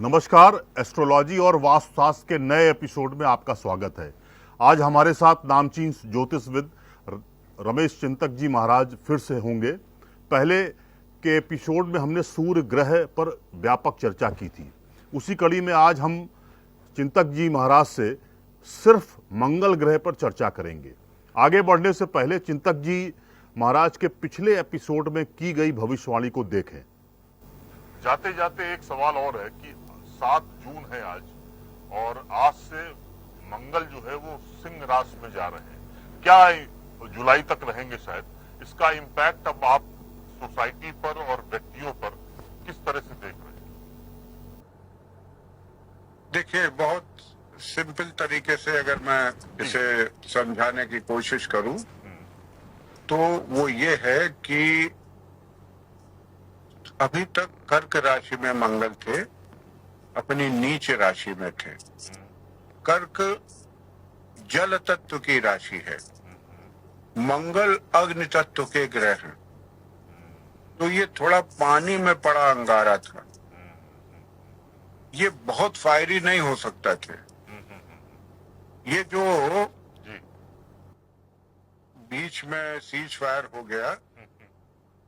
नमस्कार। एस्ट्रोलॉजी और वास्तुशास्त्र के नए एपिसोड में आपका स्वागत है। आज हमारे साथ नामचीन ज्योतिषविद रमेश चिंतक जी महाराज फिर से होंगे। पहले के एपिसोड में हमने सूर्य ग्रह पर व्यापक चर्चा की थी। उसी कड़ी में आज हम चिंतक जी महाराज से सिर्फ मंगल ग्रह पर चर्चा करेंगे। आगे बढ़ने से पहले चिंतक जी महाराज के पिछले एपिसोड में की गई भविष्यवाणी को देखें। जाते जाते एक सवाल और है कि 7 जून है आज, और आज से मंगल जो है वो सिंह राशि में जा रहे हैं। क्या जुलाई तक रहेंगे शायद? इसका इम्पैक्ट अब आप सोसाइटी पर और व्यक्तियों पर किस तरह से देख रहे हैं? देखिए, बहुत सिंपल तरीके से अगर मैं इसे समझाने की कोशिश करूं तो वो ये है कि अभी तक कर्क राशि में मंगल थे, अपनी नीच राशि में थे। कर्क जल तत्व की राशि है, मंगल अग्नि तत्व के ग्रह हैं, तो ये थोड़ा पानी में पड़ा अंगारा था। ये बहुत फायरी नहीं हो सकता थे। ये जो बीच में सीज फायर हो गया,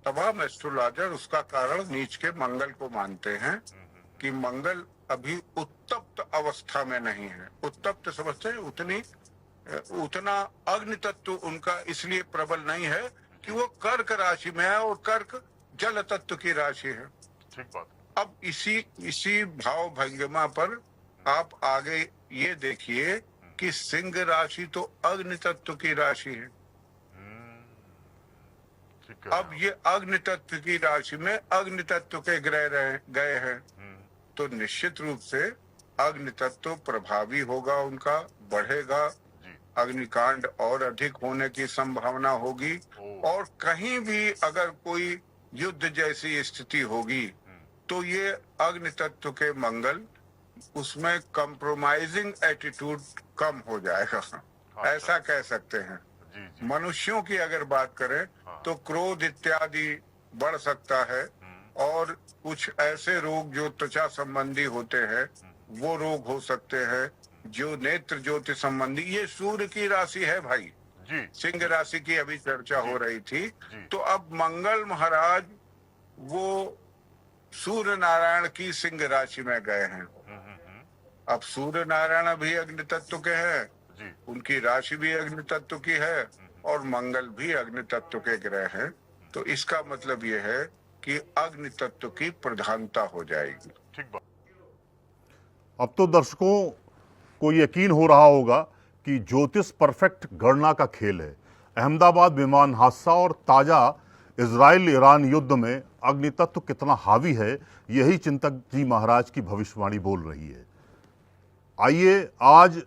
तमाम एस्ट्रोलॉजर उसका कारण नीच के मंगल को मानते हैं कि मंगल अभी उत्तप्त अवस्था में नहीं है। उत्तप्त समझते हैं, उतना अग्नि तत्व उनका इसलिए प्रबल नहीं है कि वो कर्क राशि में है, और कर्क जल तत्व की राशि है। ठीक बात। अब इसी भाव भंगिमा पर आप आगे ये देखिए कि सिंह राशि तो अग्नि तत्व की राशि है। अब ये अग्नि तत्व की राशि में अग्नि तत्व के ग्रह गए हैं, तो निश्चित रूप से अग्नि तत्व प्रभावी होगा, उनका बढ़ेगा, अग्निकांड और अधिक होने की संभावना होगी। और कहीं भी अगर कोई युद्ध जैसी स्थिति होगी तो ये अग्नि तत्व के मंगल, उसमें कंप्रोमाइजिंग एटीट्यूड कम हो जाएगा। ऐसा कह सकते हैं। मनुष्यों की अगर बात करें तो क्रोध इत्यादि बढ़ सकता है, और कुछ ऐसे रोग जो त्वचा संबंधी होते हैं वो रोग हो सकते हैं, जो नेत्र ज्योति संबंधी। ये सूर्य की राशि है भाई, सिंह राशि की अभी चर्चा हो रही थी। तो अब मंगल महाराज वो सूर्य नारायण की सिंह राशि में गए हैं। अब सूर्य नारायण भी अग्नि तत्व के हैं, उनकी राशि भी अग्नि तत्व की है, और मंगल भी अग्नि तत्व के ग्रह हैं। तो इसका मतलब ये है कि अग्नि तत्व की प्रधानता हो जाएगी। ठीक बात। अब तो दर्शकों को यकीन हो रहा होगा कि ज्योतिष परफेक्ट गणना का खेल है। अहमदाबाद विमान हादसा और ताजा इजराइल ईरान युद्ध में अग्नि तत्व कितना हावी है, यही चिंतक जी महाराज की भविष्यवाणी बोल रही है। आइए आज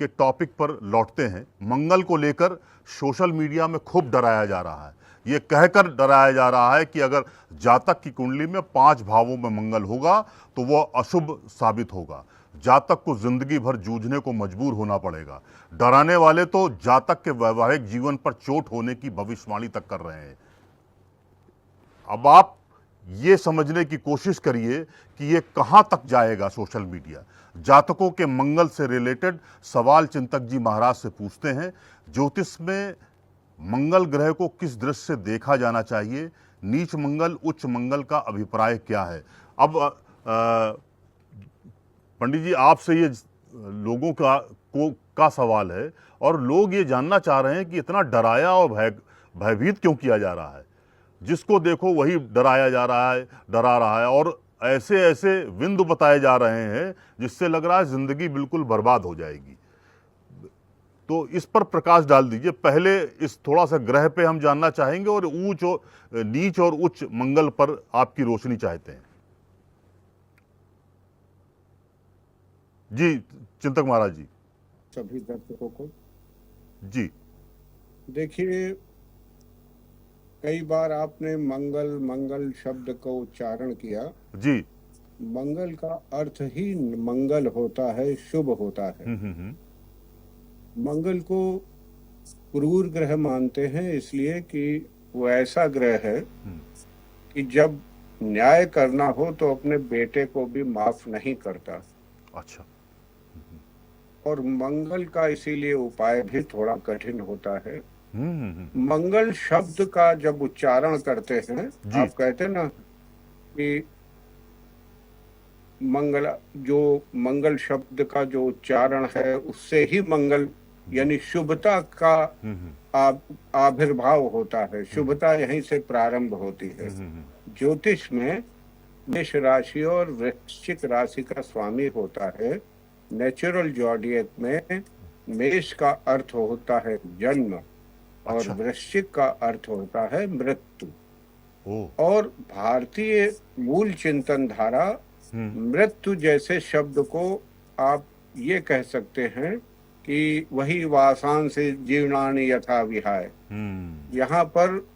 के टॉपिक पर लौटते हैं। मंगल को लेकर सोशल मीडिया में खूब डराया जा रहा है। ये कहकर डराया जा रहा है कि अगर जातक की कुंडली में 5 भावों में मंगल होगा तो वह अशुभ साबित होगा, जातक को जिंदगी भर जूझने को मजबूर होना पड़ेगा। डराने वाले तो जातक के वैवाहिक जीवन पर चोट होने की भविष्यवाणी तक कर रहे हैं। अब आप ये समझने की कोशिश करिए कि ये कहां तक जाएगा सोशल मीडिया। जातकों के मंगल से रिलेटेड सवाल चिंतक जी महाराज से पूछते हैं। ज्योतिष में मंगल ग्रह को किस दृष्टि से देखा जाना चाहिए? नीच मंगल, उच्च मंगल का अभिप्राय क्या है? अब पंडित जी, आपसे ये लोगों का सवाल है, और लोग ये जानना चाह रहे हैं कि इतना डराया और भयभीत क्यों किया जा रहा है? जिसको देखो वही डराया जा रहा है, डरा रहा है, और ऐसे ऐसे बिंदु बताए जा रहे हैं जिससे लग रहा है जिंदगी बिल्कुल बर्बाद हो जाएगी। तो इस पर प्रकाश डाल दीजिए। पहले इस थोड़ा सा ग्रह पे हम जानना चाहेंगे, और नीच और उच्च मंगल पर आपकी रोशनी चाहते हैं। जी चिंतक महाराज जी। सभी दर्शकों को जी देखिए, कई बार आपने मंगल मंगल शब्द का उच्चारण किया। जी। मंगल का अर्थ ही मंगल होता है, शुभ होता है। मंगल को क्रूर ग्रह मानते हैं, इसलिए कि वो ऐसा ग्रह है कि जब न्याय करना हो तो अपने बेटे को भी माफ नहीं करता। अच्छा। और मंगल का इसीलिए उपाय भी थोड़ा कठिन होता है। हम्म। मंगल शब्द का जब उच्चारण करते हैं, जी। आप कहते हैं ना कि मंगल, जो मंगल शब्द का जो उच्चारण है उससे ही मंगल यानी शुभता का आविर्भाव होता है। शुभता यहीं से प्रारंभ होती है। ज्योतिष में मेष राशि और वृश्चिक राशि का स्वामी होता है। नेचुरल जॉडियक में मेष का अर्थ होता है जन्म और अच्छा। वृश्चिक का अर्थ होता है मृत्यु। ओ। और भारतीय मूल चिंतन धारा मृत्यु जैसे शब्द को आप ये कह सकते हैं कि वही वासान से जीर्णानि यथा विहाय। यहाँ पर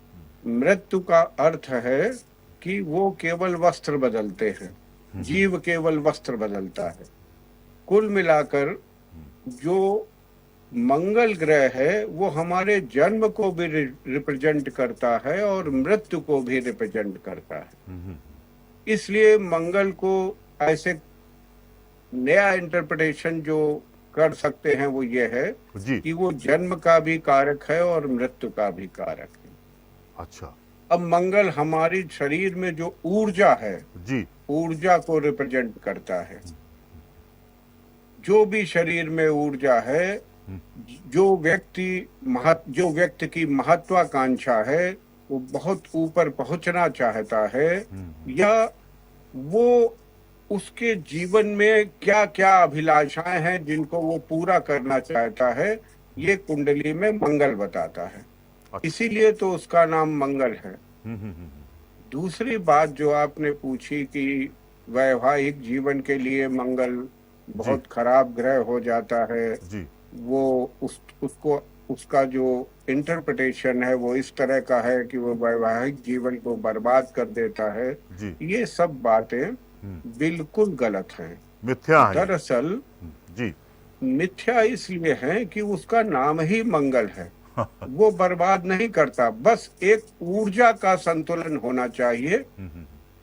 मृत्यु का अर्थ है कि वो केवल वस्त्र बदलते हैं, जीव केवल वस्त्र बदलता है। कुल मिलाकर जो मंगल ग्रह है वो हमारे जन्म को भी रिप्रेजेंट करता है और मृत्यु को भी रिप्रेजेंट करता है। इसलिए मंगल को ऐसे नया इंटरप्रिटेशन जो कर सकते हैं वो ये है जी। कि वो जन्म का भी कारक है और मृत्यु का भी कारक है। अच्छा। अब मंगल हमारी शरीर में जो ऊर्जा है, जी। ऊर्जा को रिप्रेजेंट करता है। जो भी शरीर में ऊर्जा है, जो व्यक्ति की महत्वाकांक्षा है, वो बहुत ऊपर पहुंचना चाहता है, या वो उसके जीवन में क्या क्या अभिलाषाएं हैं जिनको वो पूरा करना चाहता है, ये कुंडली में मंगल बताता है। इसीलिए तो उसका नाम मंगल है। दूसरी बात जो आपने पूछी कि वैवाहिक जीवन के लिए मंगल बहुत खराब ग्रह हो जाता है, जी। वो उसको उसका जो इंटरप्रिटेशन है वो इस तरह का है कि वो वैवाहिक जीवन को बर्बाद कर देता है। जी। ये सब बातें बिल्कुल गलत हैं। मिथ्या है। दरअसल जी। मिथ्या इसलिए है कि उसका नाम ही मंगल है। वो बर्बाद नहीं करता, बस एक ऊर्जा का संतुलन होना चाहिए।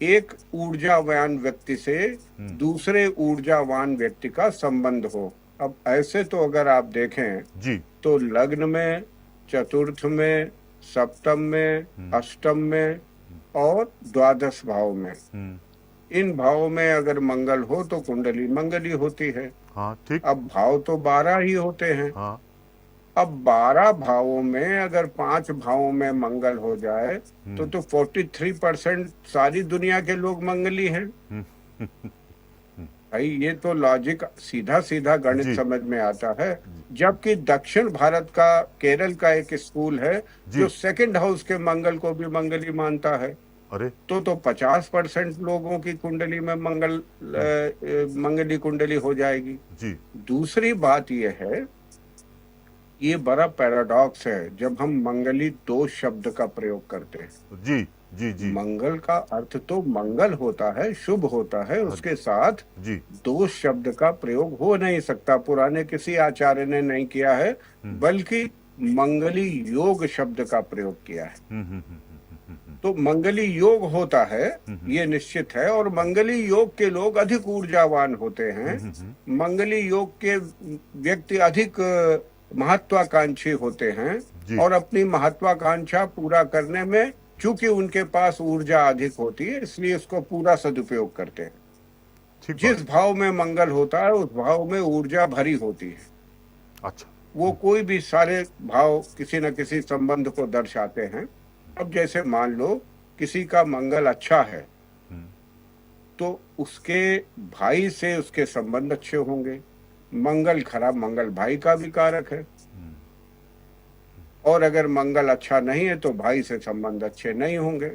एक ऊर्जावान व्यक्ति से दूसरे ऊर्जावान व्यक्ति का संबंध हो। अब ऐसे तो अगर आप देखें जी। तो लग्न में, चतुर्थ में, सप्तम में, अष्टम में और द्वादश भाव में, इन भावों में अगर मंगल हो तो कुंडली मंगली होती है। हाँ, ठीक। अब भाव तो 12 ही होते हैं। हाँ। अब 12 भावों में अगर 5 भावों में मंगल हो जाए तो 43% सारी दुनिया के लोग मंगली हैं। भाई ये तो लॉजिक सीधा सीधा गणित समझ में आता है। जबकि दक्षिण भारत का केरल का एक स्कूल है जो सेकंड हाउस के मंगल को भी मंगली मानता है। अरे तो 50% लोगों की कुंडली में मंगली कुंडली हो जाएगी। जी। दूसरी बात यह है, ये बड़ा पैराडॉक्स है जब हम मंगली दोष शब्द का प्रयोग करते हैं। जी जी जी। मंगल का अर्थ तो मंगल होता है, शुभ होता है, उसके साथ जी। दोष शब्द का प्रयोग हो नहीं सकता। पुराने किसी आचार्य ने नहीं किया है, बल्कि मंगली योग शब्द का प्रयोग किया है। तो मंगली योग होता है, ये निश्चित है। और मंगली योग के लोग अधिक ऊर्जावान होते हैं। मंगली योग के व्यक्ति अधिक महत्वाकांक्षी होते हैं और अपनी महत्वाकांक्षा पूरा करने में चूंकि उनके पास ऊर्जा अधिक होती है, इसलिए उसको पूरा सदुपयोग करते हैं। जिस भाव में मंगल होता है उस भाव में ऊर्जा भरी होती है। अच्छा। वो कोई भी सारे भाव किसी न किसी संबंध को दर्शाते हैं। अब जैसे मान लो किसी का मंगल अच्छा है तो उसके भाई से उसके संबंध अच्छे होंगे। मंगल खराब, मंगल भाई का भी कारक है। और अगर मंगल अच्छा नहीं है तो भाई से संबंध अच्छे नहीं होंगे।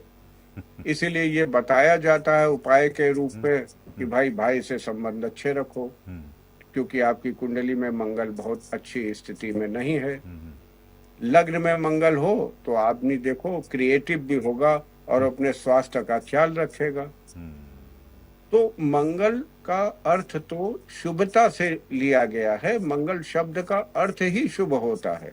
इसीलिए ये बताया जाता है उपाय के रूप में कि भाई से संबंध अच्छे रखो, क्योंकि आपकी कुंडली में मंगल बहुत अच्छी स्थिति में नहीं है। लग्न में मंगल हो तो आदमी देखो क्रिएटिव भी होगा और अपने स्वास्थ्य का ख्याल रखेगा। तो मंगल का अर्थ तो शुभता से लिया गया है। मंगल शब्द का अर्थ ही शुभ होता है।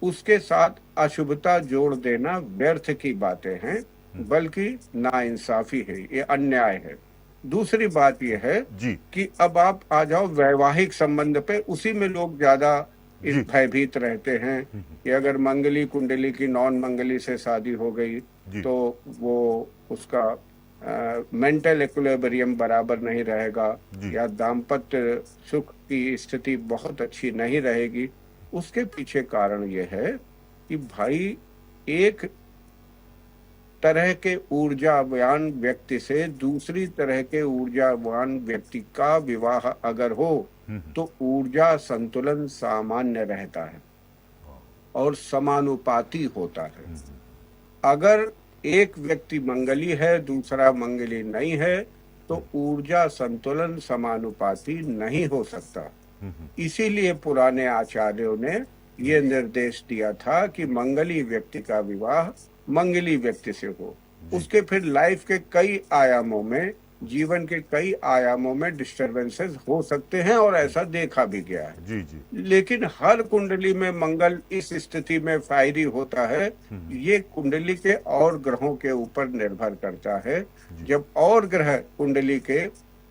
उसके साथ अशुभता जोड़ देना व्यर्थ की बातें हैं। बल्कि नाइंसाफी है, ये अन्याय है। दूसरी बात ये है जी कि अब आप आ जाओ वैवाहिक संबंध पे, उसी में लोग ज्यादा इस जी भयभीत रहते हैं कि अगर मंगली कुंडली की नॉन मंगली से शादी हो गई जी तो वो उसका मेंटल इक्विलिब्रियम बराबर नहीं रहेगा, जी या दाम्पत्य सुख की स्थिति बहुत अच्छी नहीं रहेगी। उसके पीछे कारण ये है कि भाई, एक तरह के ऊर्जावान व्यक्ति से दूसरी तरह के ऊर्जावान व्यक्ति का विवाह अगर हो तो ऊर्जा संतुलन सामान्य रहता है और समानुपाती होता है। अगर एक व्यक्ति मंगली है, दूसरा मंगली नहीं है, तो ऊर्जा संतुलन समानुपाती नहीं हो सकता। इसीलिए पुराने आचार्यों ने ये निर्देश दिया था कि मंगली व्यक्ति का विवाह मंगली व्यक्ति से हो। उसके फिर लाइफ के कई आयामों में, जीवन के कई आयामों में डिस्टरबेंसेस हो सकते हैं और ऐसा देखा भी गया है। जी जी लेकिन हर कुंडली में मंगल इस स्थिति में फायरी होता है, ये कुंडली के और ग्रहों के ऊपर निर्भर करता है। जब और ग्रह कुंडली के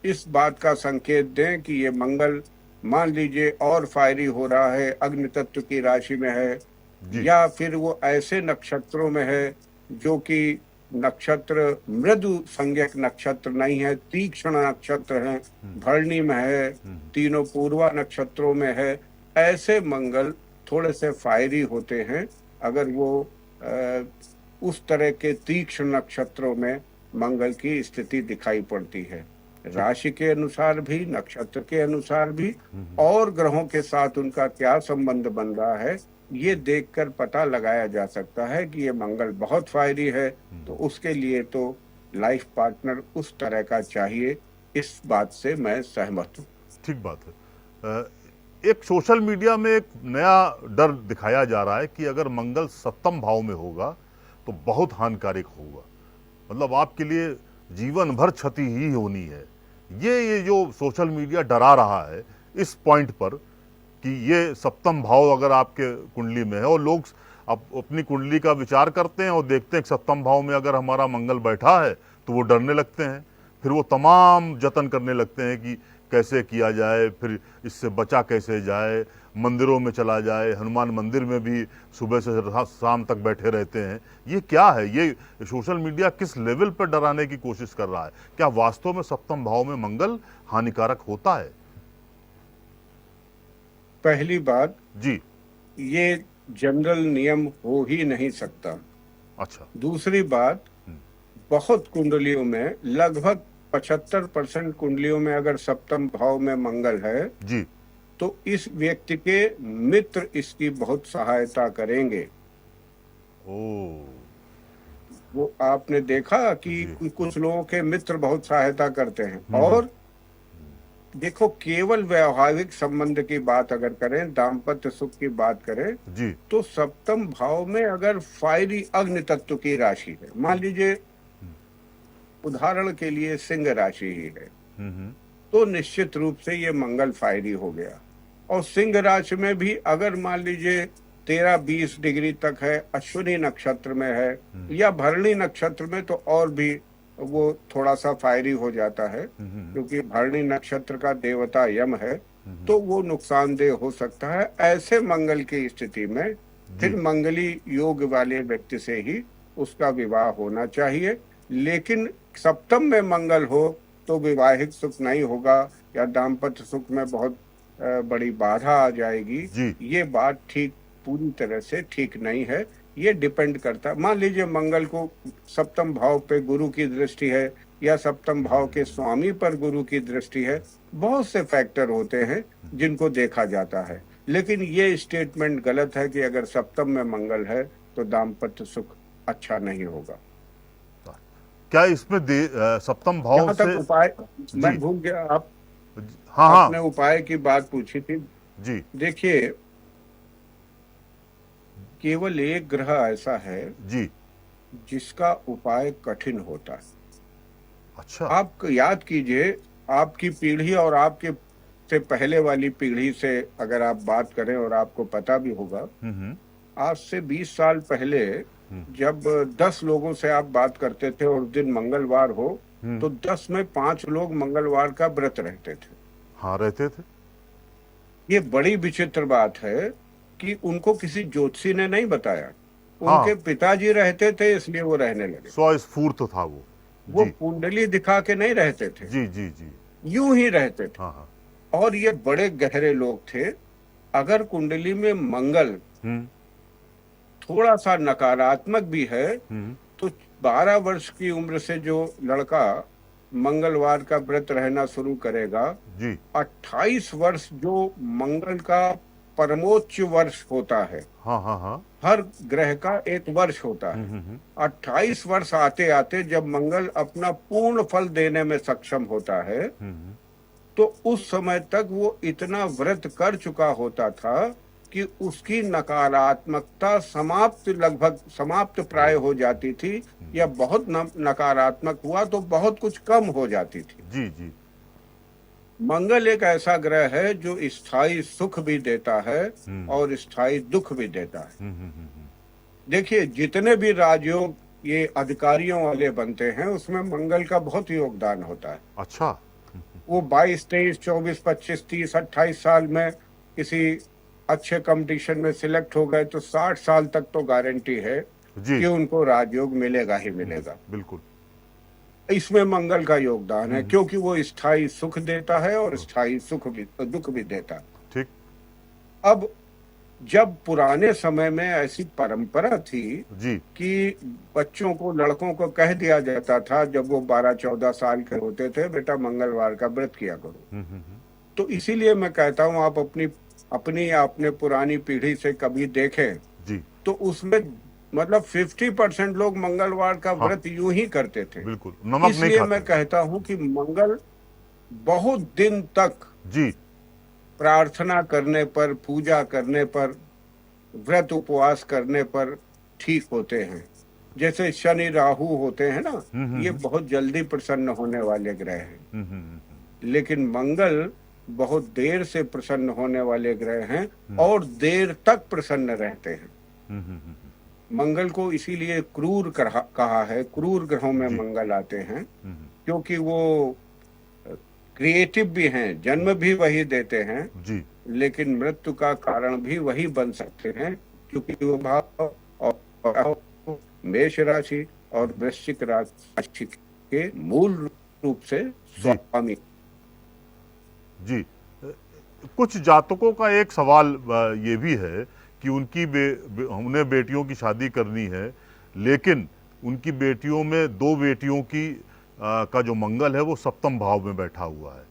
इस बात का संकेत दें कि ये मंगल मान लीजिए और फायरी हो रहा है, अग्नि तत्व की राशि में है, जी या फिर वो ऐसे नक्षत्रों में है जो कि नक्षत्र मृदु संज्ञक नक्षत्र नहीं है, तीक्ष्ण नक्षत्र है, भरणी में है, तीनों पूर्वा नक्षत्रों में है, ऐसे मंगल थोड़े से फायरी होते हैं। अगर वो उस तरह के तीक्ष्ण नक्षत्रों में मंगल की स्थिति दिखाई पड़ती है। राशि के अनुसार भी, नक्षत्र के अनुसार भी, और ग्रहों के साथ उनका क्या संबंध बन रहा है, ये देखकर पता लगाया जा सकता है कि ये मंगल बहुत फायरी है, तो उसके लिए तो लाइफ पार्टनर उस तरह का चाहिए। इस बात से मैं सहमत हूँ। ठीक बात है। एक सोशल मीडिया में एक नया डर दिखाया जा रहा है कि अगर मंगल सप्तम भाव में होगा तो बहुत हानिकारक होगा, मतलब आपके लिए जीवन भर क्षति ही होनी है। ये जो सोशल मीडिया डरा रहा है इस पॉइंट पर कि ये सप्तम भाव अगर आपके कुंडली में है, और लोग अपनी कुंडली का विचार करते हैं और देखते हैं कि सप्तम भाव में अगर हमारा मंगल बैठा है तो वो डरने लगते हैं। फिर वो तमाम जतन करने लगते हैं कि कैसे किया जाए, फिर इससे बचा कैसे जाए, मंदिरों में चला जाए, हनुमान मंदिर में भी सुबह से शाम तक बैठे रहते हैं। ये क्या है? ये सोशल मीडिया किस लेवल पर डराने की कोशिश कर रहा है? क्या वास्तव में सप्तम भाव में मंगल हानिकारक होता है? पहली बात, जी ये जनरल नियम हो ही नहीं सकता। अच्छा। दूसरी बात, बहुत कुंडलियों में, लगभग 75% कुंडलियों में अगर सप्तम भाव में मंगल है जी तो इस व्यक्ति के मित्र इसकी बहुत सहायता करेंगे। ओ वो आपने देखा कि कुछ लोगों के मित्र बहुत सहायता करते हैं। और देखो, केवल वैवाहिक संबंध की बात अगर करें, दाम्पत्य सुख की बात करें, जी तो सप्तम भाव में अगर फायरी अग्नि तत्व की राशि है, मान लीजिए उदाहरण के लिए सिंह राशि ही है, तो निश्चित रूप से ये मंगल फायरी हो गया। और सिंह राशि में भी अगर मान लीजिए 13-20 डिग्री तक है, अश्विनी नक्षत्र में है या भरणी नक्षत्र में, तो और भी वो थोड़ा सा फायरी हो जाता है, क्योंकि भरणी नक्षत्र का देवता यम है, तो वो नुकसानदेह हो सकता है। ऐसे मंगल की स्थिति में फिर मंगली योग वाले व्यक्ति से ही उसका विवाह होना चाहिए। लेकिन सप्तम में मंगल हो तो वैवाहिक सुख नहीं होगा या दाम्पत्य सुख में बहुत बड़ी बाधा आ जाएगी। ये बात ठीक, पूरी तरह से ठीक नहीं है। ये डिपेंड करता, मान लीजिए मंगल को सप्तम भाव पे गुरु की दृष्टि है या सप्तम भाव के स्वामी पर गुरु की दृष्टि है, बहुत से फैक्टर होते हैं जिनको देखा जाता है। लेकिन ये स्टेटमेंट गलत है कि अगर सप्तम में मंगल है तो दाम्पत्य सुख अच्छा नहीं होगा। क्या इसमें सप्तम भाव से उपाय मैं भूल गया, आप हाँ आपने उपाय की बात पूछी थी। जी देखिए, केवल एक ग्रह ऐसा है जी जिसका उपाय कठिन होता है। अच्छा। आप याद कीजिए, आपकी पीढ़ी और आपके से पहले वाली पीढ़ी से अगर आप बात करें, और आपको पता भी होगा, आज से 20 साल पहले जब 10 लोगों से आप बात करते थे और उस दिन मंगलवार हो तो 10 में 5 लोग मंगलवार का व्रत रहते थे। हाँ, रहते थे। ये बड़ी विचित्र बात है कि उनको किसी ज्योतिषी ने नहीं बताया, हाँ। उनके पिताजी रहते थे इसलिए वो रहने लगे। स्वस्फूर्त था वो जी कुंडली दिखा के नहीं रहते थे, जी जी जी। यूं ही रहते थे। हाँ हाँ। और ये बड़े गहरे लोग थे। अगर कुंडली में मंगल हम्म थोड़ा सा नकारात्मक भी है हम्म तो 12 वर्ष की उम्र से जो लड़का मंगलवार का व्रत रहना शुरू करेगा, जी 28 वर्ष जो मंगल का परमोच्च वर्ष होता है, हाँ हाँ हाँ। हर ग्रह का एक वर्ष होता है। 28 वर्ष आते आते जब मंगल अपना पूर्ण फल देने में सक्षम होता है तो उस समय तक वो इतना व्रत कर चुका होता था कि उसकी नकारात्मकता लगभग समाप्त प्राय हो जाती थी, या बहुत नकारात्मक हुआ तो बहुत कुछ कम हो जाती थी। जी जी। मंगल एक ऐसा ग्रह है जो स्थायी सुख भी देता है और स्थायी दुख भी देता है। देखिए, जितने भी राजयोग ये अधिकारियों वाले बनते हैं उसमें मंगल का बहुत योगदान होता है। अच्छा। वो 22, 23, 24, 25, 30, 28 साल में किसी अच्छे कंपटीशन में सिलेक्ट हो गए तो 60 साल तक तो गारंटी है जी कि उनको राजयोग मिलेगा ही मिलेगा। बिल्कुल। इसमें मंगल का योगदान है क्योंकि वो स्थायी सुख देता है और स्थायी दुख भी देता है। ठीक। अब जब पुराने समय में ऐसी परंपरा थी जी कि बच्चों को, लड़कों को कह दिया जाता था जब वो 12-14 साल के होते थे, बेटा मंगलवार का व्रत किया करो। तो इसीलिए मैं कहता हूँ आप अपने पुरानी पीढ़ी से कभी देखें जी तो उसमें मतलब 50% लोग मंगलवार का व्रत यूं ही करते थे। बिल्कुल, नमक नहीं इसलिए खाते। मैं कहता हूं कि मंगल बहुत दिन तक जी प्रार्थना करने पर, पूजा करने पर, व्रत उपवास करने पर ठीक होते हैं। जैसे शनि राहु होते हैं ना, ये बहुत जल्दी प्रसन्न होने वाले ग्रह हैं। लेकिन मंगल बहुत देर से प्रसन्न होने वाले ग्रह हैं और देर तक प्रसन्न रहते हैं। मंगल को इसीलिए क्रूर कहा है, क्रूर ग्रहों में मंगल आते हैं क्योंकि वो क्रिएटिव भी हैं, जन्म भी वही देते हैं जी लेकिन मृत्यु का कारण भी वही बन सकते हैं क्योंकि वो भाव और मेष राशि और वृश्चिक राशि के मूल रूप से स्वामी। जी। कुछ जातकों का एक सवाल ये भी है कि उनकी उन्हें बेटियों की शादी करनी है, लेकिन उनकी बेटियों में 2 बेटियों की का जो मंगल है वो सप्तम भाव में बैठा हुआ है।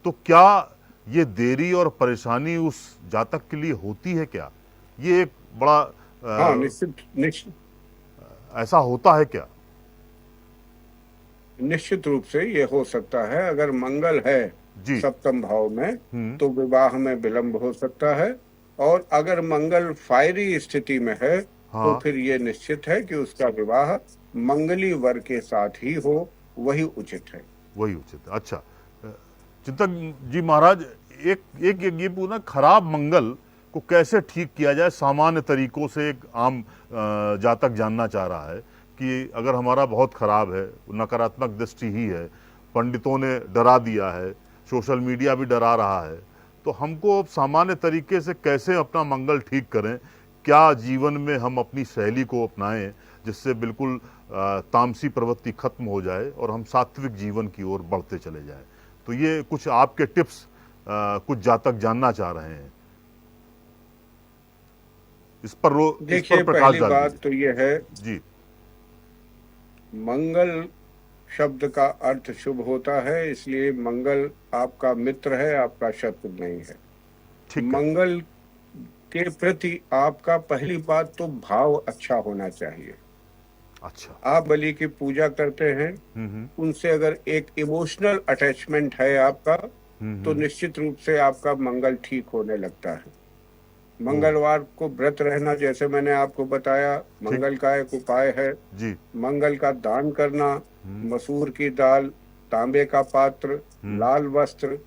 तो क्या ये देरी और परेशानी उस जातक के लिए होती है क्या? ये एक बड़ा हाँ, निश्चित ऐसा होता है क्या? निश्चित रूप से ये हो सकता है। अगर मंगल है जी सप्तम भाव में तो विवाह में विलंब हो सकता है, और अगर मंगल फायरी स्थिति में है तो फिर ये निश्चित है कि उसका विवाह मंगली वर के साथ ही हो, वही उचित है। वही उचित है। अच्छा चिंतक जी महाराज, एक ये पूरा खराब मंगल को कैसे ठीक किया जाए सामान्य तरीकों से एक आम जातक जानना चाह रहा है कि अगर हमारा बहुत खराब है, नकारात्मक दृष्टि ही है, पंडितों ने डरा दिया है, सोशल मीडिया भी डरा रहा है, तो हमको अब सामान्य तरीके से कैसे अपना मंगल ठीक करें? क्या जीवन में हम अपनी शैली को अपनाएं जिससे बिल्कुल तामसी प्रवृत्ति खत्म हो जाए और हम सात्विक जीवन की ओर बढ़ते चले जाएं? तो ये कुछ आपके टिप्स कुछ जातक जानना चाह रहे हैं, इस पर देखिए, प्रकाश पहली डाल बात दीजिए। तो ये है, जी मंगल शब्द का अर्थ शुभ होता है, इसलिए मंगल आपका मित्र है, आपका शत्रु नहीं है। ठीक है। मंगल के प्रति आपका पहली बात तो भाव अच्छा होना चाहिए। अच्छा। आप बलि की पूजा करते हैं, उनसे अगर एक इमोशनल अटैचमेंट है आपका तो निश्चित रूप से आपका मंगल ठीक होने लगता है। मंगलवार को व्रत रहना, जैसे मैंने आपको बताया, मंगल का एक उपाय है। जी मंगल का दान करना, मसूर की दाल, तांबे का पात्र, लाल वस्त्र,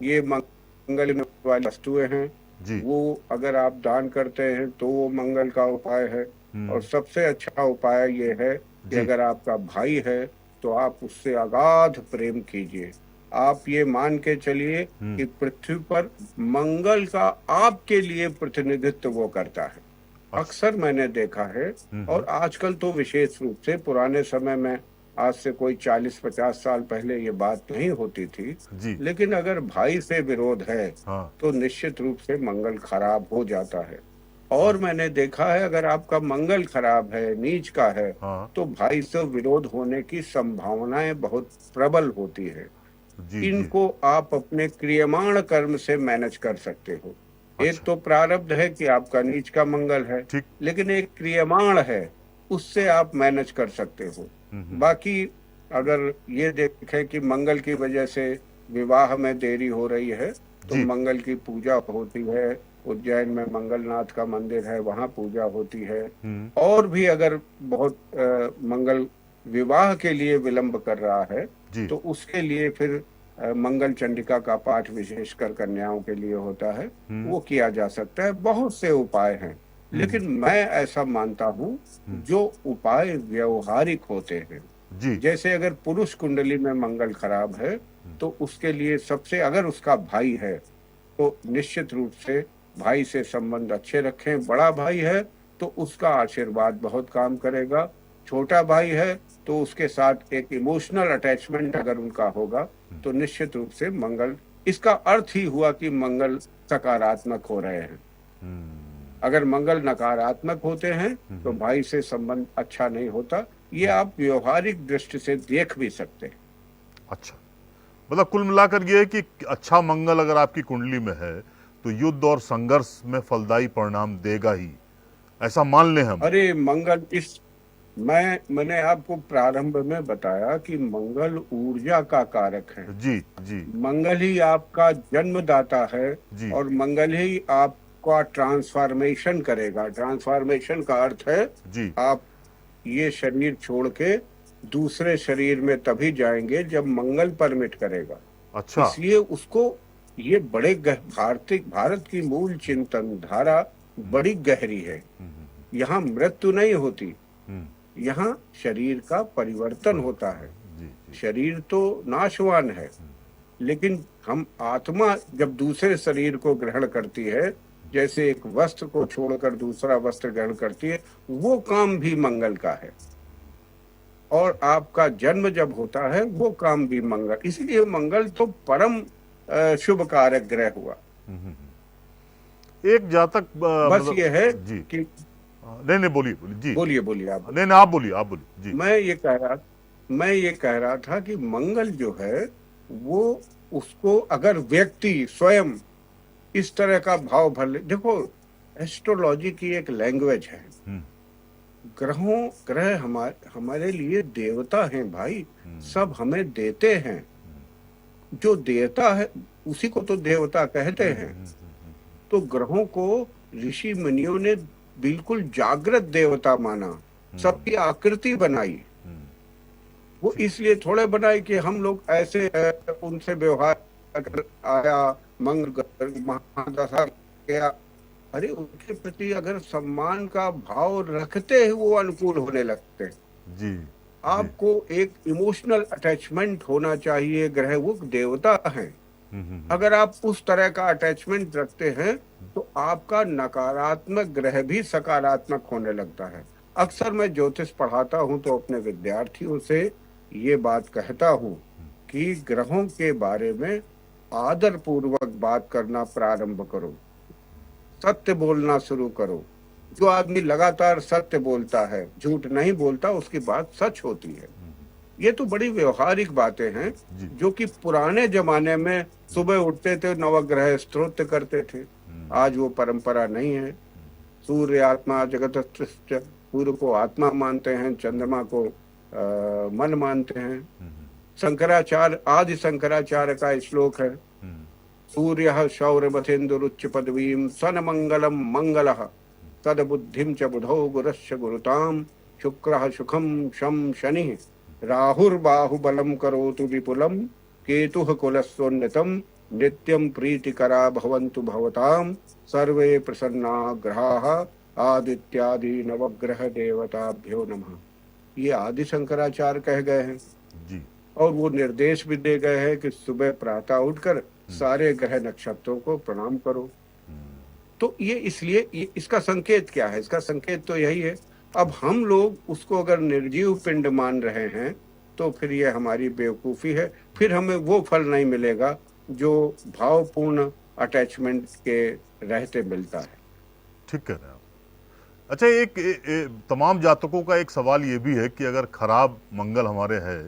ये मंगल वाली वस्तुएं हैं। जी वो अगर आप दान करते हैं तो वो मंगल का उपाय है। और सबसे अच्छा उपाय ये है कि जी। अगर आपका भाई है तो आप उससे अगाध प्रेम कीजिए। आप ये मान के चलिए कि पृथ्वी पर मंगल का आपके लिए प्रतिनिधित्व वो करता है। अक्सर मैंने देखा है, और आजकल तो विशेष रूप से, पुराने समय में आज से कोई 40-50 साल पहले ये बात नहीं होती थी, जी। लेकिन अगर भाई से विरोध है हाँ। तो निश्चित रूप से मंगल खराब हो जाता है। और मैंने देखा है अगर आपका मंगल खराब है, नीच का है, हाँ। तो भाई से विरोध होने की संभावनाएं बहुत प्रबल होती है। जी। जी। इनको आप अपने क्रियमाण कर्म से मैनेज कर सकते हो। एक अच्छा। तो प्रारब्ध है कि आपका नीच का मंगल है, ठीक। लेकिन एक क्रियमाण है, उससे आप मैनेज कर सकते हो। बाकी अगर ये देखें कि मंगल की वजह से विवाह में देरी हो रही है, तो जी। मंगल की पूजा होती है। उज्जैन में मंगलनाथ का मंदिर है, वहाँ पूजा होती है। और भी अगर बहुत मंगल विवाह के लिए विलंब कर रहा है, जी। तो उसके लिए फिर मंगल चंडिका का पाठ विशेषकर कन्याओं के लिए होता है, वो किया जा सकता है। बहुत से उपाय हैं, लेकिन मैं ऐसा मानता हूँ जो उपाय व्यवहारिक होते हैं। जी। जैसे अगर पुरुष कुंडली में मंगल खराब है, तो उसके लिए सबसे, अगर उसका भाई है तो निश्चित रूप से भाई से संबंध अच्छे रखें। बड़ा भाई है तो उसका आशीर्वाद बहुत काम करेगा। छोटा भाई है तो उसके साथ एक इमोशनल अटैचमेंट अगर उनका होगा, तो निश्चित रूप से मंगल, इसका अर्थ ही हुआ कि मंगल सकारात्मक हो रहे हैं। अगर मंगल नकारात्मक होते हैं तो भाई से संबंध अच्छा नहीं होता। ये आप व्यवहारिक दृष्टि से देख भी सकते हैं। अच्छा, मतलब कुल मिलाकर ये है कि अच्छा मंगल अगर आपकी कुंडली में है तो युद्ध और संघर्ष में फलदायी परिणाम देगा ही, ऐसा मान लें हम। अरे मंगल, इस मैंने आपको प्रारंभ में बताया कि मंगल ऊर्जा का कारक है। जी। जी। मंगल ही आपका जन्मदाता है, जी। और मंगल ही आपका ट्रांसफॉर्मेशन करेगा। ट्रांसफॉर्मेशन का अर्थ है जी। आप ये शरीर छोड़ के दूसरे शरीर में तभी जाएंगे जब मंगल परमिट करेगा। अच्छा। इसलिए उसको, ये बड़े भारत की मूल चिंतन धारा बड़ी गहरी है। यहाँ मृत्यु नहीं होती, यहाँ शरीर का परिवर्तन होता है। जी। शरीर तो नाशवान है, लेकिन हम आत्मा जब दूसरे शरीर को ग्रहण करती है, जैसे एक वस्त्र को छोड़कर दूसरा वस्त्र ग्रहण करती है, वो काम भी मंगल का है। और आपका जन्म जब होता है, वो काम भी मंगल। इसलिए मंगल तो परम शुभ कारक ग्रह हुआ। एक जातक बस ये है जी कि, नहीं बोलिए जी, बोलिए आप। नहीं आप बोलिए जी। मैं ये कह रहा था कि मंगल जो है, वो, उसको अगर व्यक्ति स्वयं इस तरह का भाव भर ले। देखो, एस्ट्रोलॉजी की एक लैंग्वेज है। ग्रह हमारे लिए देवता हैं भाई, सब हमें देते हैं। जो देता है उसी को तो देवता कहते हैं। तो ग्रहों को ऋषि मुनियों ने बिल्कुल जागृत देवता माना, सबकी आकृति बनाई। वो इसलिए थोड़े बनाई कि हम लोग ऐसे उनसे व्यवहार कर आया, मंगल महादशा गया, अरे उनके प्रति अगर सम्मान का भाव रखते हैं, वो अनुकूल होने लगते हैं। जी। आपको एक इमोशनल अटैचमेंट होना चाहिए। ग्रह वो देवता हैं। अगर आप उस तरह का अटैचमेंट रखते हैं, तो आपका नकारात्मक ग्रह भी सकारात्मक होने लगता है। अक्सर मैं ज्योतिष पढ़ाता हूं तो अपने विद्यार्थियों से ये बात कहता हूं कि ग्रहों के बारे में आदर पूर्वक बात करना प्रारंभ करो, सत्य बोलना शुरू करो। जो आदमी लगातार सत्य बोलता है, झूठ नहीं बोलता, उसकी बात सच होती है। ये तो बड़ी व्यवहारिक बातें हैं, जो कि पुराने जमाने में सुबह उठते थे, नवग्रह स्तोत्र करते थे। आज वो परंपरा नहीं है। सूर्य आत्मा जगत, सूर्य को आत्मा मानते हैं, चंद्रमा को मन मानते हैं। शंकराचार्य, आदि शंकराचार्य का श्लोक है, सूर्य शौर्यमथेन्दुरुच्च पदवीं सन मंगलम मंगलः तदबुद्धिं च बुधौ गुरस्य गुरुताम शुक्रः सुखम शम शनिः राहुर्बाहुबलं करोतु विपुलं केतुः कुलस्योन्नतं नित्यं प्रीतिकरा भवन्तु भवतां सर्वे प्रसन्ना ग्रहाः आदित्यादि नवग्रह देवताभ्यो नमः, ये आदि शंकराचार्य कह गए हैं। जी और वो निर्देश भी दे गए हैं कि सुबह प्रातः उठकर सारे ग्रह नक्षत्रों को प्रणाम करो। तो ये इसलिए इसका संकेत क्या है? इसका संकेत तो यही है, अब हम लोग उसको अगर निर्जीव पिंड मान रहे हैं तो फिर ये हमारी बेवकूफ़ी है, फिर हमें वो फल नहीं मिलेगा जो भावपूर्ण अटैचमेंट के रहते मिलता है। ठीक कह रहे हैं आप। अच्छा, तमाम जातकों का एक सवाल ये भी है कि अगर खराब मंगल हमारे है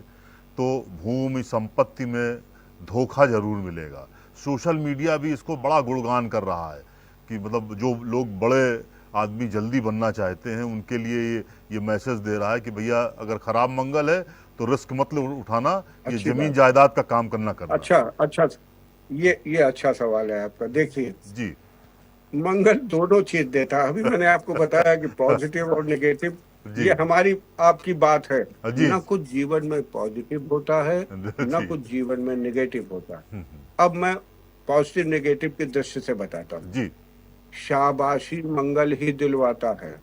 तो भूमि संपत्ति में धोखा जरूर मिलेगा। सोशल मीडिया भी इसको बड़ा गुणगान कर रहा है कि मतलब जो लोग बड़े आदमी जल्दी बनना चाहते हैं उनके लिए ये मैसेज दे रहा है कि भैया अगर खराब मंगल है तो रिस्क मत उठाना, ये अच्छी जमीन बात। जायदाद का काम करना। अच्छा, ये अच्छा सवाल है आपका। देखिए, जी मंगल दोनों चीज देता है। अभी मैंने आपको बताया कि पॉजिटिव और नेगेटिव, जी ये हमारी आपकी बात है। जी ना कुछ जीवन में पॉजिटिव होता है, ना जी। कुछ जीवन में नेगेटिव होता है। अब मैं पॉजिटिव नेगेटिव की दृष्टि से बताता हूँ। जी शाबाशी मंगल ही दिलवाता है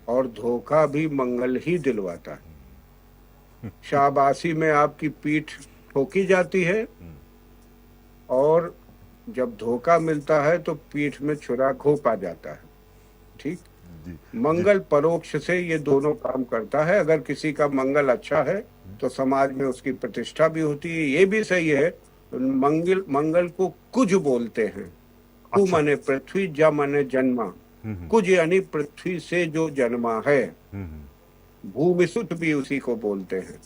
और धोखा भी मंगल ही दिलवाता है। शाबाशी में आपकी पीठ ठोकी जाती है और जब धोखा मिलता है तो पीठ में छुरा घोंपा जाता है। ठीक, जी मंगल परोक्ष से ये दोनों काम करता है। अगर किसी का मंगल अच्छा है तो समाज में उसकी प्रतिष्ठा भी होती है। ये भी सही है, मंगल को कुज बोलते हैं। कु अच्छा। माने पृथ्वी, ज माने जन्मा, कुज यानी पृथ्वी से जो जन्मा है। भूमि सुत भी उसी को बोलते हैं,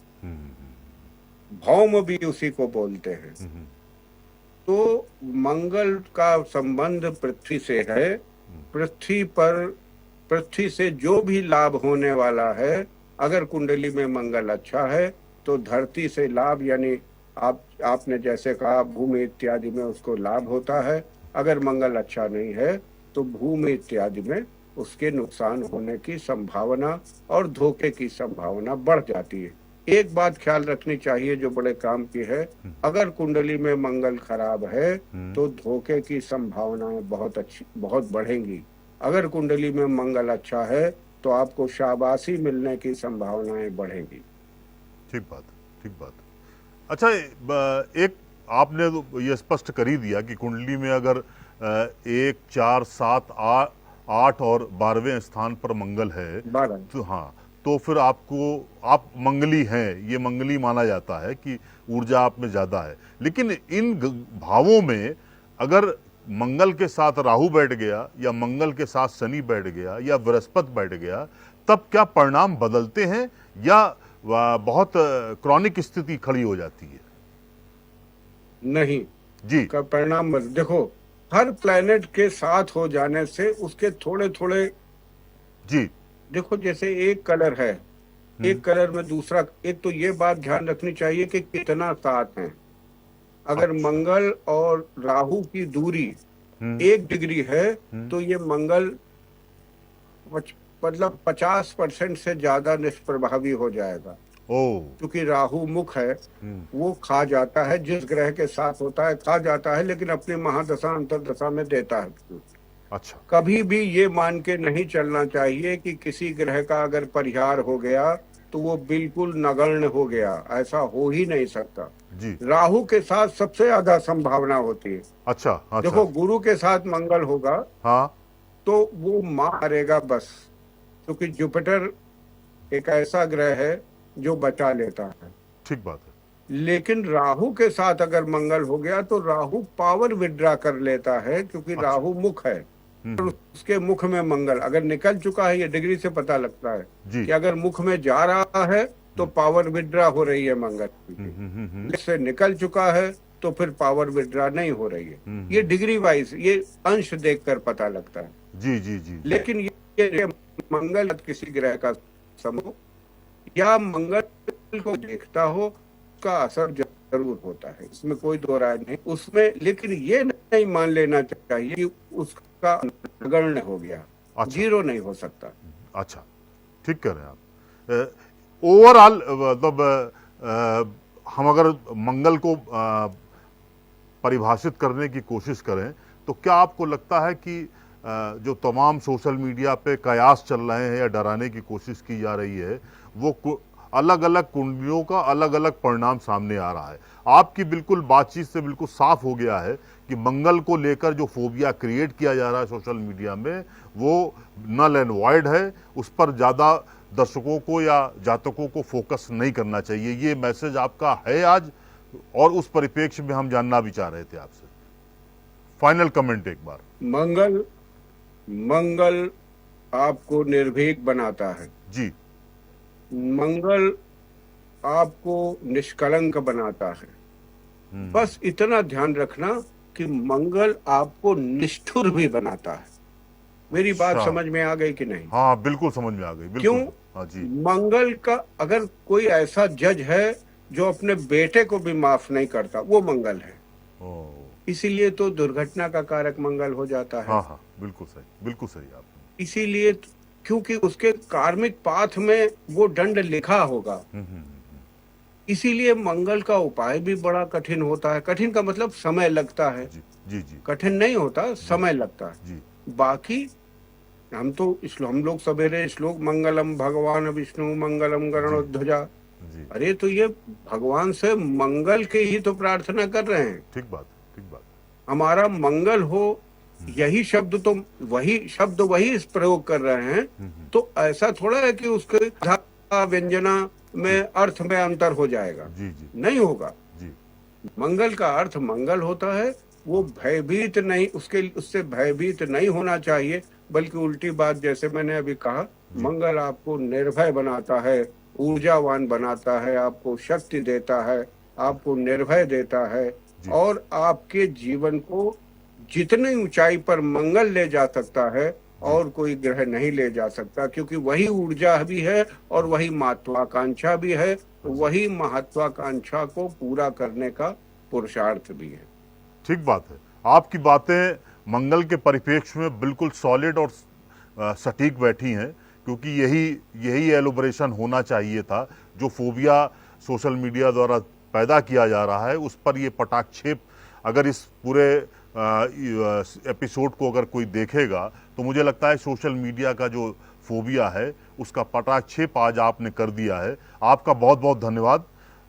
भौम भी उसी को बोलते हैं। तो मंगल का संबंध पृथ्वी से है। पृथ्वी से जो भी लाभ होने वाला है, अगर कुंडली में मंगल अच्छा है तो धरती से लाभ, यानी आपने जैसे कहा भूमि इत्यादि में उसको लाभ होता है। अगर मंगल अच्छा नहीं है तो भूमि इत्यादि में उसके नुकसान होने की संभावना और धोखे की संभावना बढ़ जाती है। एक बात ख्याल रखनी चाहिए जो बड़े काम की है, अगर कुंडली में मंगल खराब है तो धोखे की संभावनाएं बहुत बढ़ेंगी। अगर कुंडली में मंगल अच्छा है तो आपको शाबाशी मिलने की संभावनाएं बढ़ेंगी। ठीक बात, ठीक बात। अच्छा, एक आपने तो ये स्पष्ट कर ही दिया कि कुंडली में अगर 1, 4, 7, 8 और 12वें स्थान पर मंगल है 12 तो हाँ, तो फिर आप मंगली हैं, ये मंगली माना जाता है कि ऊर्जा आप में ज्यादा है। लेकिन इन भावों में अगर मंगल के साथ राहु बैठ गया या मंगल के साथ शनि बैठ गया या बृहस्पति बैठ गया, तब क्या परिणाम बदलते हैं या बहुत क्रॉनिक स्थिति खड़ी हो जाती है? नहीं जी का परिणाम देखो, हर प्लेनेट के साथ हो जाने से उसके थोड़े थोड़े, जी देखो जैसे एक कलर है, एक कलर में दूसरा, एक तो ये बात ध्यान रखनी चाहिए कि कितना साथ है। अगर मंगल और राहु की दूरी 1 डिग्री है तो ये मंगल मतलब 50% से ज्यादा निष्प्रभावी हो जाएगा। क्योंकि राहु मुख है, वो खा जाता है, जिस ग्रह के साथ होता है खा जाता है, लेकिन अपनी महादशा अंतरदशा में देता है। अच्छा, कभी भी ये मान के नहीं चलना चाहिए कि किसी ग्रह का अगर परिहार हो गया तो वो बिल्कुल नगण्य हो गया, ऐसा हो ही नहीं सकता। जी राहु के साथ सबसे ज्यादा संभावना होती है। अच्छा, देखो, गुरु के साथ मंगल होगा हाँ तो वो मारेगा बस, क्योंकि जुपिटर एक ऐसा ग्रह है जो बचा लेता है। ठीक बात है। लेकिन राहु के साथ अगर मंगल हो गया तो राहु पावर विड्रा कर लेता है, क्योंकि राहु मुख है और उसके मुख में मंगल अगर निकल चुका है, ये डिग्री से पता लगता है जी कि अगर मुख में जा रहा है तो पावर विड्रा हो रही है मंगल की, इससे निकल चुका है तो फिर पावर विड्रा नहीं हो रही है। ये डिग्री वाइज, ये अंश देखकर पता लगता है। जी जी जी लेकिन ये मंगल किसी ग्रह का समूह या मंगल को देखता हो, उसका असर जरूर होता है, इसमें कोई दो राय नहीं उसमें। लेकिन ये नहीं मान लेना चाहिए कि उसका नगण्य हो गया। अच्छा। जीरो नहीं हो सकता। अच्छा, ठीक कह रहे हैं आप। ओवरऑल मतलब हम अगर मंगल को परिभाषित करने की कोशिश करें तो क्या आपको लगता है कि जो तमाम सोशल मीडिया पे कयास चल रहे हैं या डराने की कोशिश की जा रही है, वो अलग अलग कुंडलियों का अलग अलग परिणाम सामने आ रहा है। आपकी बिल्कुल बातचीत से बिल्कुल साफ हो गया है कि मंगल को लेकर जो फोबिया क्रिएट किया जा रहा है सोशल मीडिया में, वो नल एंड वॉइड है। उस पर ज़्यादा दर्शकों को या जातकों को फोकस नहीं करना चाहिए। ये मैसेज आपका है आज, और उस परिप्रेक्ष्य में हम जानना भी चाह रहे थे आपसे। फाइनल कमेंट एक बार। मंगल आपको निर्भीक बनाता है। जी। मंगल आपको निष्कलंक बनाता है। बस इतना ध्यान रखना कि मंगल आपको निष्ठुर भी बनाता है। मेरी बात अच्छा। समझ में आ गई कि नहीं? हाँ, बिल्कुल समझ में आ गई। बिल्कुल। क्यों? हाँ जी। मंगल का अगर कोई ऐसा जज है जो अपने बेटे को भी माफ नहीं करता, वो मंगल है। इसीलिए तो दुर्घटना का कारक मंगल हो जाता है। हाँ हाँ, बिल्कुल सही आपने। इसीलिए क्योंकि उसके कार्मिक पाथ में वो दंड लिखा होगा। इसीलिए मंगल का उपाय भी बड़ा कठिन होता है। कठिन का मतलब समय लगता है। जी जी जी। कठिन नहीं होता, समय लगता है। जी। बाकी हम लोग सवेरे श्लोक मंगलम भगवान विष्णु मंगलम गरुड़ध्वजा, जी। अरे तो ये भगवान से मंगल के ही तो प्रार्थना कर रहे हैं। ठीक बात। हमारा मंगल हो, यही शब्द तो वही इस प्रयोग कर रहे हैं। तो ऐसा थोड़ा है कि उसके धातु व्यंजना में अर्थ में अंतर हो जाएगा। जी जी। नहीं होगा। जी। मंगल का अर्थ मंगल होता है। वो भयभीत नहीं, उससे भयभीत नहीं होना चाहिए, बल्कि उल्टी बात, जैसे मैंने अभी कहा, मंगल आपको निर्भय बनाता है, ऊर्जावान बनाता है, आपको शक्ति देता है, आपको निर्भय देता है, और आपके जीवन को जितनी ऊंचाई पर मंगल ले जा सकता है और कोई ग्रह नहीं ले जा सकता, क्योंकि वही ऊर्जा भी है और वही महत्वाकांक्षा भी है, वही महत्वाकांक्षा को पूरा करने का पुरुषार्थ भी है। ठीक बात है। आपकी बातें मंगल के परिप्रेक्ष्य में बिल्कुल सॉलिड और सटीक बैठी हैं, क्योंकि यही एलोबरेशन होना चाहिए था। जो फोबिया सोशल मीडिया द्वारा पैदा किया जा रहा है, उस पर ये पटाक्षेप, अगर इस पूरे एपिसोड को अगर कोई देखेगा तो मुझे लगता है सोशल मीडिया का जो फोबिया है उसका पटाक्षेप आज आपने कर दिया है। आपका बहुत बहुत धन्यवाद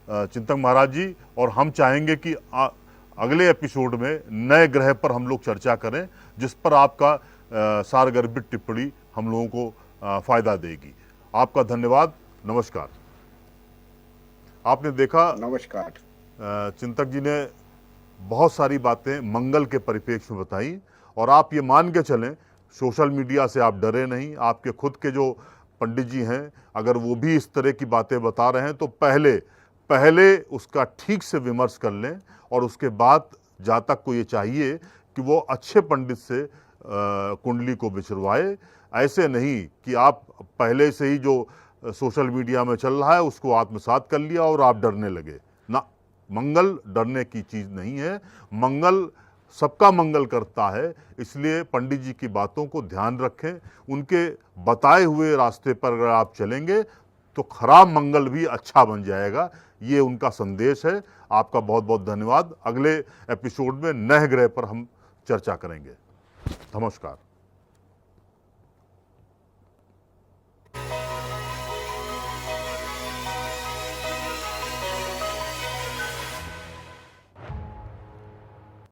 चिंतक महाराज जी। और हम चाहेंगे कि अगले एपिसोड में नए ग्रह पर हम लोग चर्चा करें, जिस पर आपका सारगर्भित टिप्पणी हम लोगों को फायदा देगी। आपका धन्यवाद। नमस्कार। आपने देखा, नमस्कार। चिंतक जी ने बहुत सारी बातें मंगल के परिप्रेक्ष्य में बताई, और आप ये मान के चलें, सोशल मीडिया से आप डरे नहीं। आपके खुद के जो पंडित जी हैं, अगर वो भी इस तरह की बातें बता रहे हैं तो पहले उसका ठीक से विमर्श कर लें, और उसके बाद जातक को ये चाहिए कि वो अच्छे पंडित से कुंडली को विचरवाए। ऐसे नहीं कि आप पहले से ही जो सोशल मीडिया में चल रहा है उसको आत्मसात कर लिया और आप डरने लगे ना। मंगल डरने की चीज़ नहीं है। मंगल सबका मंगल करता है। इसलिए पंडित जी की बातों को ध्यान रखें। उनके बताए हुए रास्ते पर अगर आप चलेंगे तो खराब मंगल भी अच्छा बन जाएगा। ये उनका संदेश है। आपका बहुत बहुत धन्यवाद। अगले एपिसोड में नए ग्रह पर हम चर्चा करेंगे। नमस्कार।